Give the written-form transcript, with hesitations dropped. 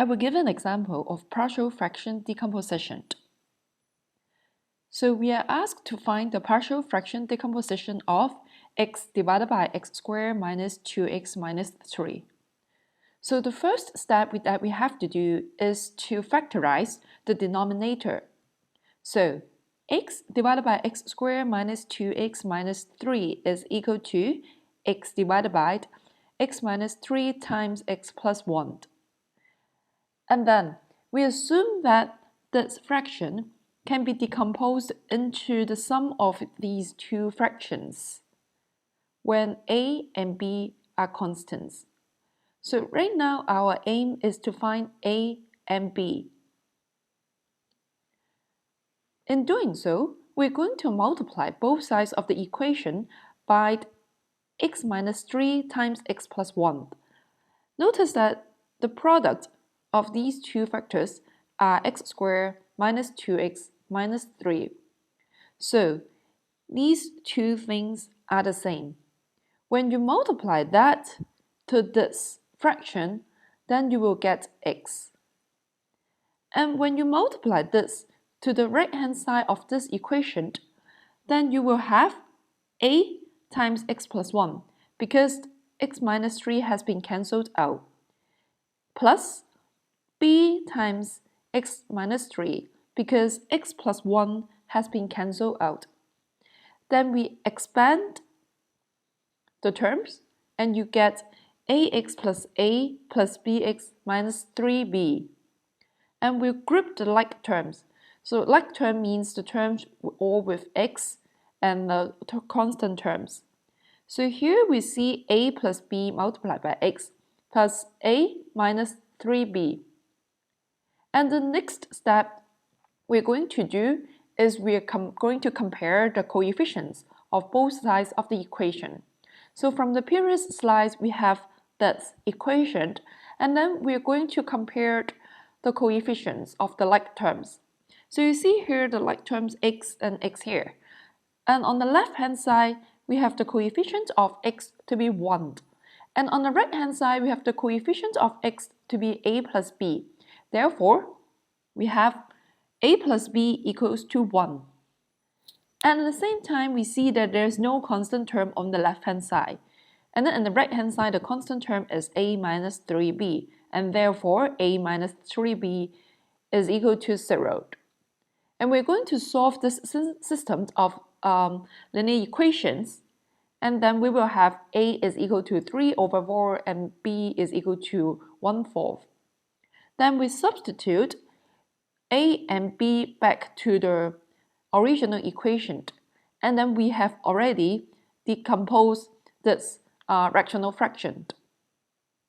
I will give an example of partial fraction decomposition. So we are asked to find the partial fraction decomposition of x divided by x squared minus 2x minus 3. So the first step that we have to do is to factorize the denominator. So x divided by x squared minus 2x minus 3 is equal to x divided by x minus 3 times x plus 1. And then we assume that this fraction can be decomposed into the sum of these two fractions when a and b are constants. So right now our aim is to find a and b. In doing so, we're going to multiply both sides of the equation by x minus 3 times x plus 1. Notice that the product of these two factors are x squared minus 2x minus 3. So these two things are the same. When you multiply that to this fraction, then you will get x. And when you multiply this to the right-hand side of this equation, then you will have a times x plus 1 because x minus 3 has been cancelled out, plus b times x minus 3 because x plus 1 has been cancelled out. Then we expand the terms and you get ax plus a plus bx minus 3b. And we'll group the like terms. So like term means the terms all with x and the constant terms. So here we see a plus b multiplied by x plus a minus 3b. And the next step we're going to do is we're going to compare the coefficients of both sides of the equation. So from the previous slides, we have this equation, and then we're going to compare the coefficients of the like terms. So you see here the like terms x and x here. And on the left-hand side, we have the coefficient of x to be 1. And on the right-hand side, we have the coefficient of x to be a plus b. Therefore, we have a plus b equals to 1. And at the same time, we see that there's no constant term on the left-hand side. And then on the right-hand side, the constant term is a minus 3b. And therefore, a minus 3b is equal to 0. And we're going to solve this system of linear equations. And then we will have a is equal to 3 over 4 and b is equal to 1/4. Then we substitute a and b back to the original equation. And then we have already decomposed this rational fraction.